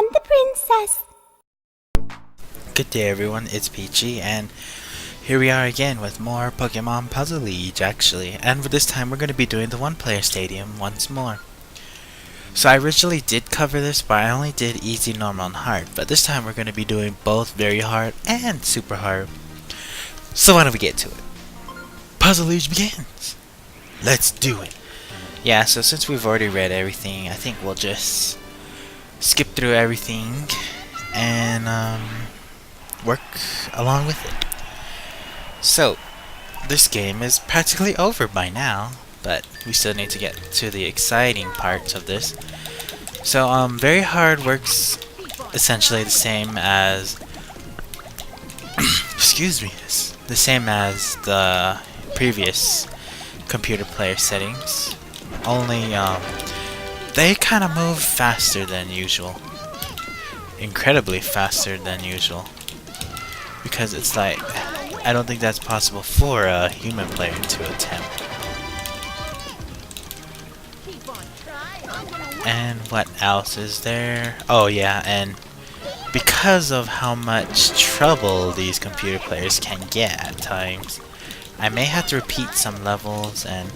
Pokemon the Princess. Good day everyone, it's Peachy, and here we are again with more Pokemon Puzzle League actually, and for this time we're going to be doing the one player stadium once more. So I originally did cover this, but I only did easy, normal, and hard, but this time we're going to be doing both very hard and super hard. So why don't we get to it? Puzzle League begins! Let's do it! Yeah, so since we've already read everything, I think we'll just skip through everything and work along with it. So, this game is practically over by now, but we still need to get to the exciting parts of this. So, very hard works essentially the same as excuse me, the same as the previous computer player settings. Only, they kind of move faster than usual. Incredibly faster than usual. Because it's like, I don't think that's possible for a human player to attempt. And what else is there? Oh yeah, and because of how much trouble these computer players can get at times, I may have to repeat some levels, and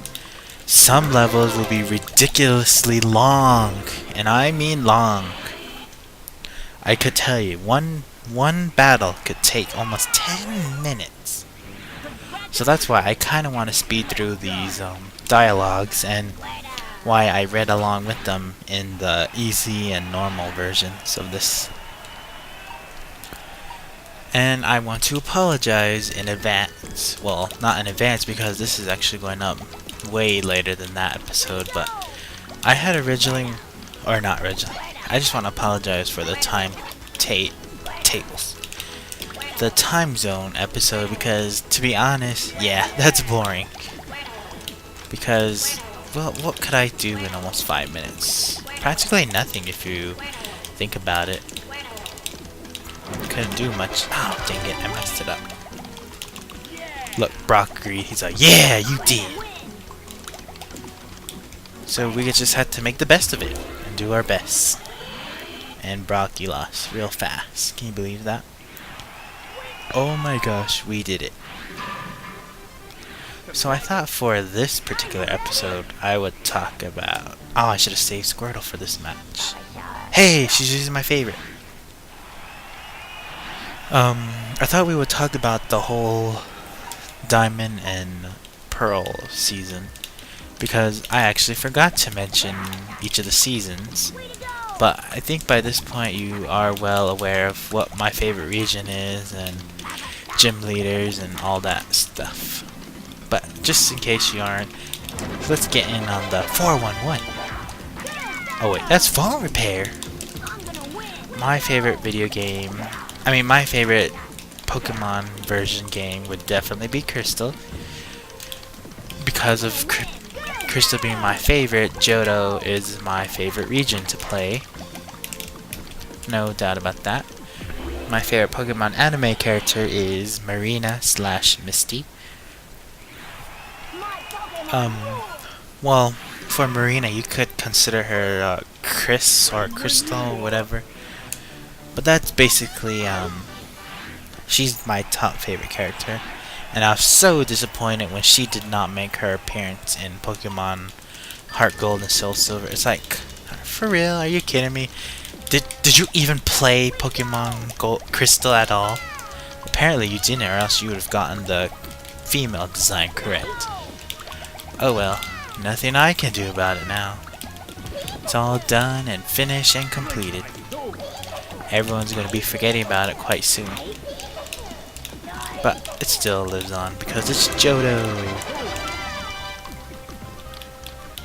some levels will be ridiculously long, and I mean long. I could tell you, one battle could take almost 10 minutes. So that's why I kind of want to speed through these dialogues, and why I read along with them in the easy and normal versions of this. And I want to apologize in advance. Well, not in advance because this is actually going up way later than that episode, but I had originally, or not originally, I just want to apologize for the tables. The time zone episode, because to be honest, yeah, that's boring. Because, well, what could I do in almost 5 minutes? Practically nothing if you think about it. Couldn't do much. Oh, dang it, I messed it up. Look, Brock agreed. He's like, yeah, you did. So we just had to make the best of it and do our best. And Brock, you lost real fast. Can you believe that? Oh my gosh, we did it. So I thought for this particular episode, I would talk about... Oh, I should have saved Squirtle for this match. Hey, she's using my favorite. I thought we would talk about the whole Diamond and Pearl season, because I actually forgot to mention each of the seasons. But I think by this point you are well aware of what my favorite region is and gym leaders and all that stuff. But just in case you aren't, let's get in on the 411. Oh wait, that's phone repair. My favorite video game, my favorite Pokemon version game would definitely be Crystal. Because of Crystal being my favorite, Johto is my favorite region to play. No doubt about that. My favorite Pokemon anime character is Marina/Misty. Well, for Marina, you could consider her Chris or Crystal, whatever. But that's basically, she's my top favorite character. And I was so disappointed when she did not make her appearance in Pokemon Heart Gold and Soul Silver. It's like, for real? Are you kidding me? Did you even play Pokemon Gold Crystal at all? Apparently you didn't, or else you would have gotten the female design correct. Oh well, nothing I can do about it now. It's all done and finished and completed. Everyone's going to be forgetting about it quite soon. But it still lives on because it's Johto.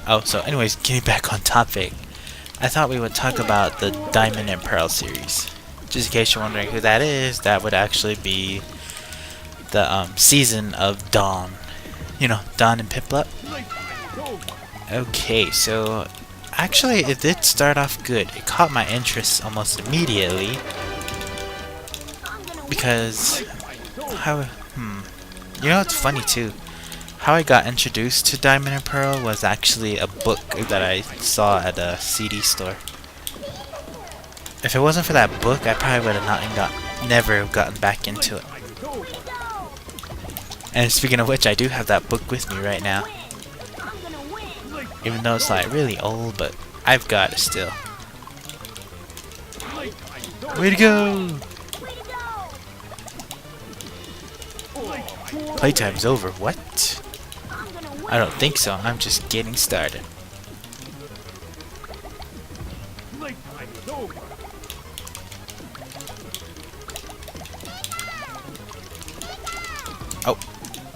Oh, so anyways, getting back on topic, I thought we would talk about the Diamond and Pearl series. Just in case you're wondering who that is, that would actually be the season of Dawn. You know, Dawn and Piplup. Okay, so actually it did start off good. It caught my interest almost immediately. Because you know what's funny too? How I got introduced to Diamond and Pearl was actually a book that I saw at a CD store. If it wasn't for that book, I probably would have never gotten back into it. And speaking of which, I do have that book with me right now. Even though it's like really old, but I've got it still. Way to go! Playtime's over. What? I don't think so. I'm just getting started. Oh,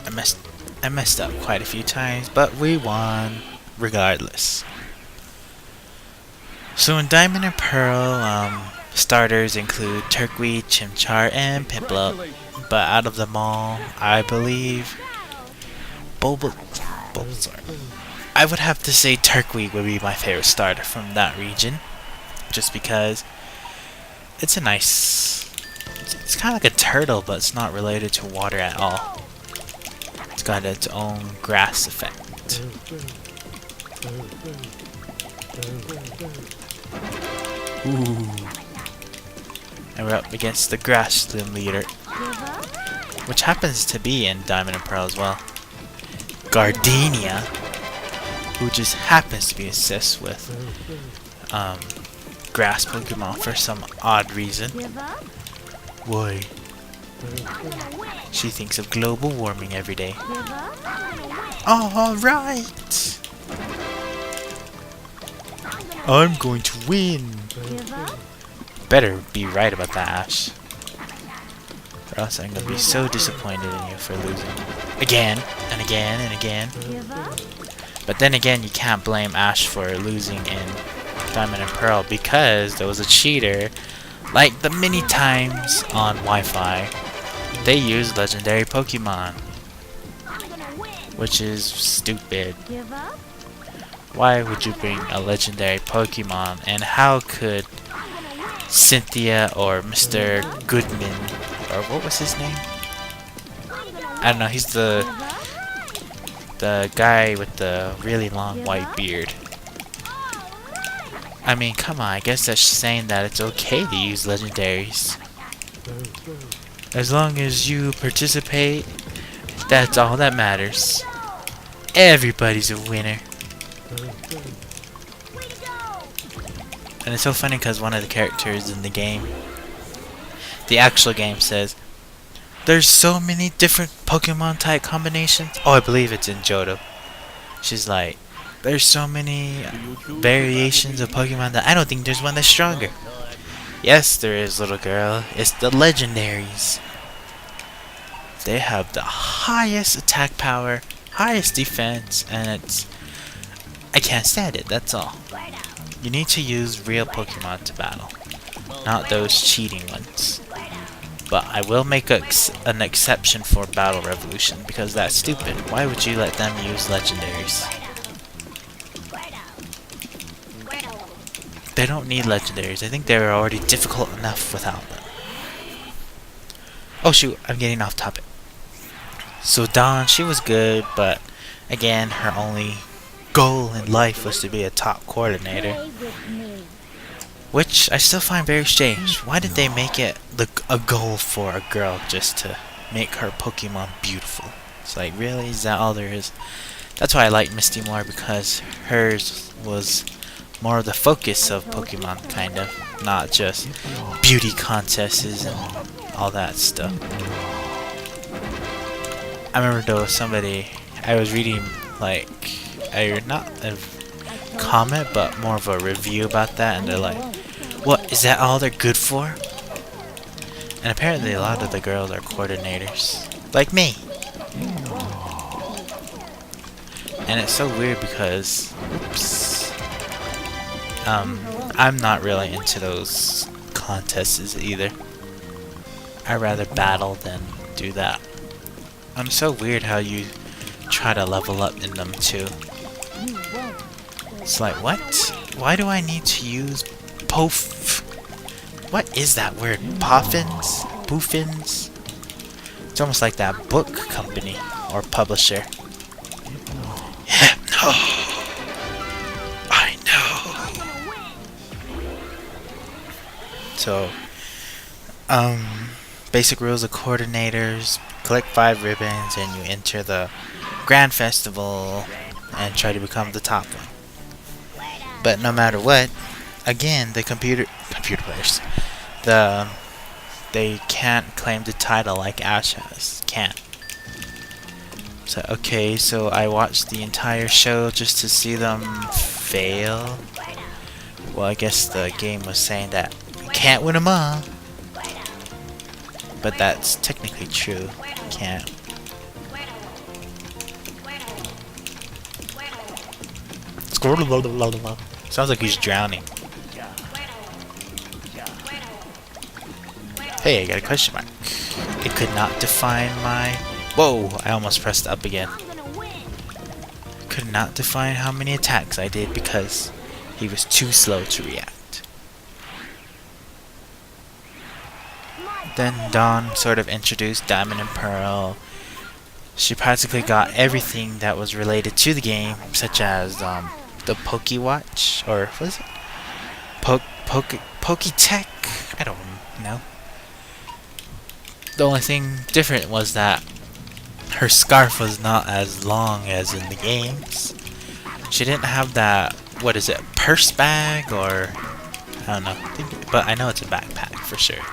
I messed up quite a few times, but we won regardless. So in Diamond and Pearl, starters include Turkey, Chimchar, and Piplup. But out of them all, I believe Bulbasaur. I would have to say Turkey would be my favorite starter from that region, just because it's a nice. It's kind of like a turtle, but it's not related to water at all. It's got its own grass effect. Ooh. And we're up against the grass gym leader, which happens to be in Diamond and Pearl as well. Gardenia, who just happens to be obsessed with grass Pokemon for some odd reason. Why? She thinks of global warming every day. Alright! I'm going to win! Better be right about that, Ash. Or else I'm gonna be so disappointed in you for losing. Again, and again, and again. But then again, you can't blame Ash for losing in Diamond and Pearl because there was a cheater. Like the many times on Wi-Fi, they use legendary Pokemon. Which is stupid. Why would you bring a legendary Pokemon? And how could Cynthia or Mr. Goodman, or what was his name? I don't know, he's the guy with the really long white beard. I mean, come on, I guess that's saying that it's okay to use legendaries. As long as you participate, that's all that matters. Everybody's a winner. And it's so funny because one of the characters in the game, the actual game, says, there's so many different Pokemon type combinations. Oh, I believe it's in Johto. She's like, there's so many variations of Pokemon that I don't think there's one that's stronger. Yes, there is, little girl. It's the legendaries. They have the highest attack power, highest defense, and I can't stand it, that's all. You need to use real Pokemon to battle, not those cheating ones. But I will make an exception for Battle Revolution, because that's stupid. Why would you let them use legendaries? They don't need legendaries. I think they're already difficult enough without them. Oh shoot, I'm getting off topic. So Dawn, she was good, but again, her only goal in life was to be a top coordinator. Which I still find very strange. Why did they make it a goal for a girl just to make her Pokemon beautiful? It's like, really? Is that all there is? That's why I like Misty more, because hers was more of the focus of Pokemon, kind of. Not just beauty contests and all that stuff. I remember there was somebody, I was reading like, not a comment, but more of a review about that, and they're like, what, is that all they're good for? And apparently a lot of the girls are coordinators. Like me. And it's so weird because, oops, I'm not really into those contests either. I'd rather battle than do that. It's so weird how you try to level up in them too. It's like, what? Why do I need to use what is that word? Poffins? Poofins? It's almost like that book company or publisher. No. I know. So, basic rules of coordinators: collect 5 ribbons, and you enter the Grand Festival and try to become the top one. But no matter what, again, the computer players, they can't claim the title like Ash has. Can't. So okay, so I watched the entire show just to see them fail. Well, I guess the game was saying that you can't win them all, but that's technically true. Can't. Sounds like he's drowning. Hey, I got a question mark. It could not define my... Whoa, I almost pressed up again. Could not define how many attacks I did because he was too slow to react. Then Dawn sort of introduced Diamond and Pearl. She practically got everything that was related to the game, such as the Pokewatch, or what is it? Poketech? I don't know. The only thing different was that her scarf was not as long as in the games. She didn't have that, what is it, purse bag, or I don't know, but I know it's a backpack for sure.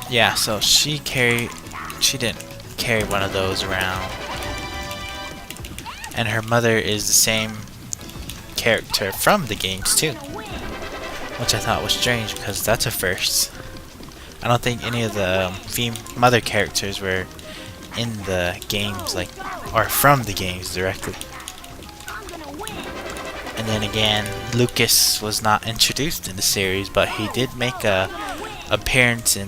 Yeah, so she didn't carry one of those around. And her mother is the same character from the games too, which I thought was strange because that's a first. I don't think any of the mother characters were in the games, like, or from the games directly. And then again, Lucas was not introduced in the series, but he did make a appearance in,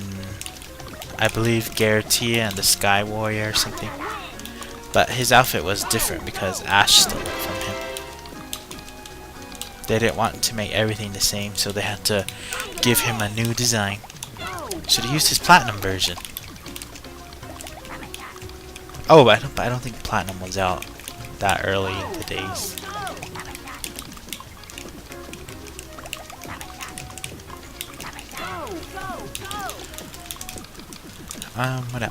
I believe, Garatia and the Sky Warrior or something. But his outfit was different because Ash stole it from him. They didn't want to make everything the same, so they had to give him a new design. Should have used his platinum version. Oh, but I don't think platinum was out that early in the days.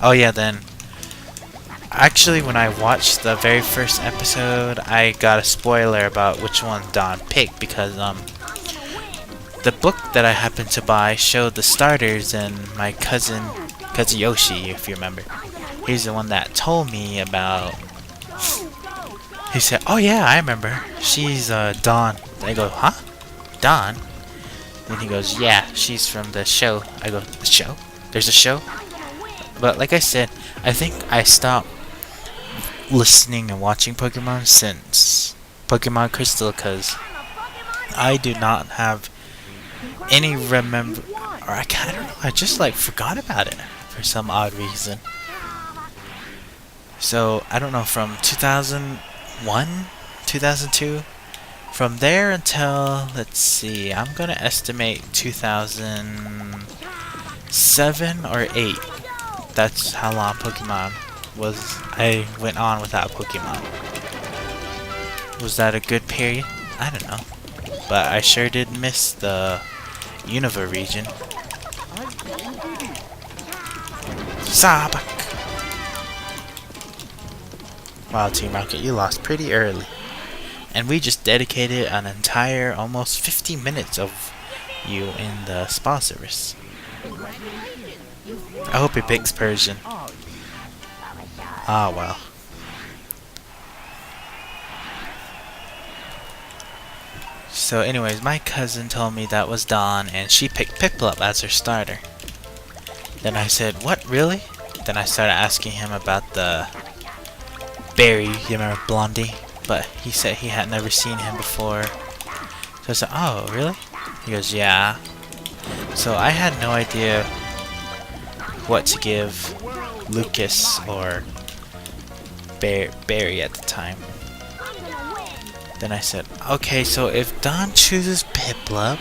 Oh yeah, then. Actually, when I watched the very first episode, I got a spoiler about which one Dawn picked because the book that I happened to buy showed the starters, and my cousin Yoshi, if you remember, he's the one that told me about. He said, "Oh yeah, I remember. She's Dawn." I go, "Huh? Dawn?" Then he goes, "Yeah, she's from the show." I go, "The show? There's a show?" But like I said, I think I stopped listening and watching Pokemon since Pokemon Crystal, because I do not have any remember, or I don't know, I just like forgot about it for some odd reason. So I don't know, from 2001, 2002, from there until, let's see, I'm gonna estimate 2007 or 8. That's how long Pokemon was. I went on without Pokemon. Was that a good period? I don't know. But I sure did miss the Unova region. Sabak! Wow, Team Rocket, you lost pretty early. And we just dedicated an entire almost 50 minutes of you in the spa service. I hope he picks Persian. Ah, well. So anyways, my cousin told me that was Dawn, and she picked Piplup as her starter. Then I said, "What, really?" Then I started asking him about the Barry, you remember Blondie? But he said he had never seen him before. So I said, "Oh, really?" He goes, "Yeah." So I had no idea what to give Lucas or Barry at the time. Then I said, okay, so if Dawn chooses Piplup,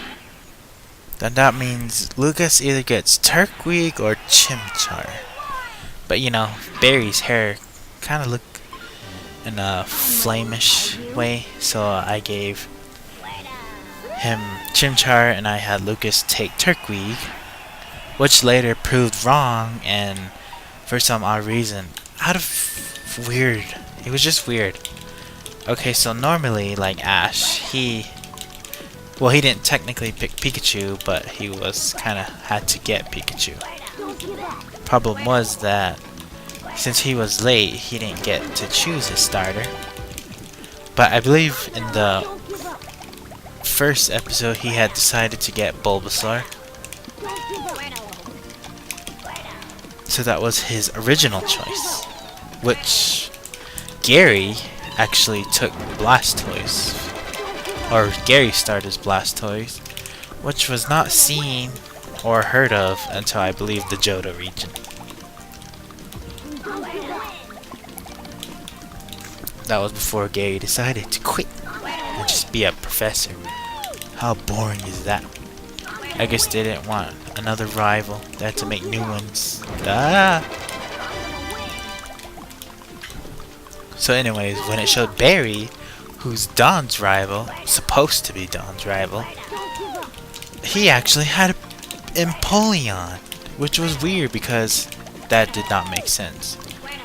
then that means Lucas either gets Turtwig or Chimchar. But you know, Barry's hair kind of looked in a flamish way, so I gave him, Chimchar, and I had Lucas take Turkweed, which later proved wrong, and for some odd reason, out of weird, it was just weird. Okay, so normally, like Ash, he didn't technically pick Pikachu, but he was kinda had to get Pikachu. Problem was that since he was late, he didn't get to choose his starter. But I believe in the first episode he had decided to get Bulbasaur. So that was his original choice. Which Gary actually took Blastoise. Or Gary started his Blastoise. Which was not seen or heard of until I believe the Johto region. That was before Gary decided to quit and just be a professor. How boring is that? I guess they didn't want another rival. They had to make new ones. Ah! So anyways, when it showed Barry, who's Don's rival, supposed to be Don's rival, he actually had Empoleon, which was weird because that did not make sense.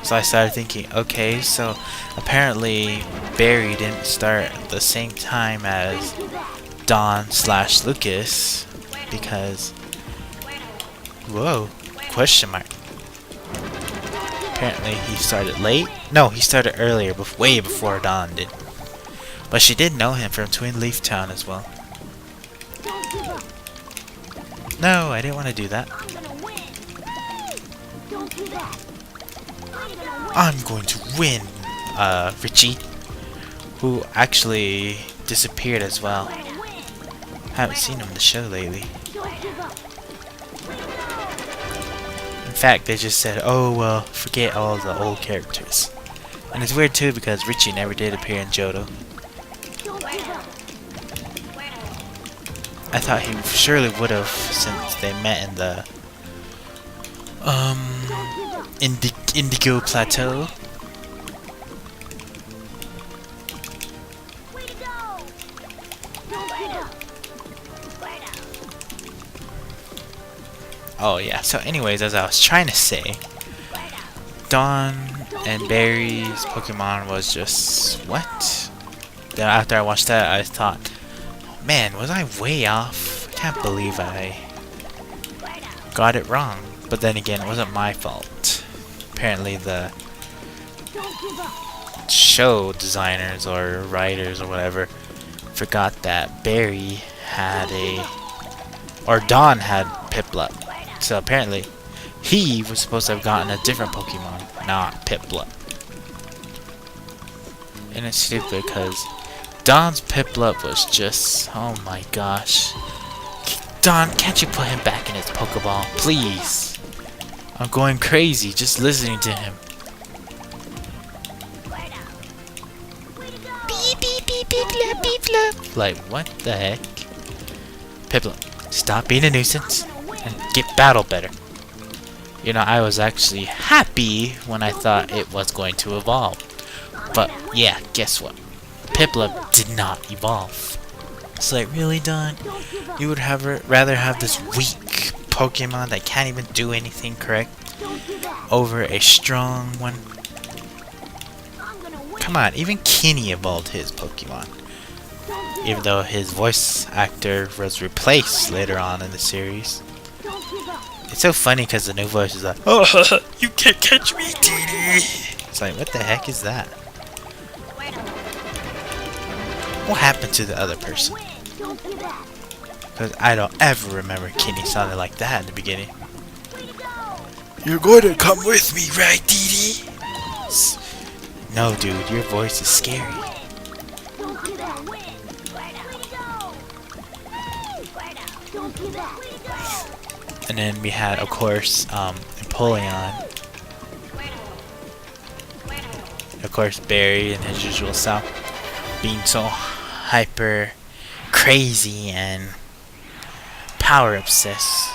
So I started thinking, okay, so apparently Barry didn't start at the same time as Don/Lucas because, whoa, question mark. Apparently he started late. No, he started earlier, way before Don did. But she did know him from Twin Leaf Town as well. No, I didn't want to do that. I'm going to win, Richie, who actually disappeared as well. Haven't seen him in the show lately. In fact, they just said, oh well, forget all the old characters. And it's weird too because Richie never did appear in Johto. I thought he surely would have since they met in the Indigo Plateau. Oh yeah, so anyways, as I was trying to say, Dawn and Barry's Pokemon was just, what? Then after I watched that, I thought, man, was I way off? I can't believe I got it wrong. But then again, it wasn't my fault. Apparently the show designers or writers or whatever forgot that Barry had Dawn had Piplup. So apparently he was supposed to have gotten a different Pokemon, not Piplup. And it's stupid because Don's Piplup was just, oh my gosh. Don, can't you put him back in his Pokeball, please? I'm going crazy just listening to him. Beep beep beep beep blah, beep blah. Like, what the heck? Piplup, stop being a nuisance and get battle better. You know, I was actually happy when I thought it was going to evolve. But yeah, guess what? Piplup did not evolve. It's like, really, Don? You would rather have this weak Pokemon that can't even do anything correct over a strong one? Come on, even Kenny evolved his Pokemon. Even though his voice actor was replaced later on in the series. It's so funny because the new voice is like, oh, you can't catch me, Dee. It's like, what the heck is that? What happened to the other person? Because I don't ever remember Kenny sounding like that in the beginning. You're going to come with me, right, Dee Dee? No, dude, your voice is scary. And then we had, of course, Empoleon. Of course, Barry in his usual self, being so hyper crazy and power obsessed.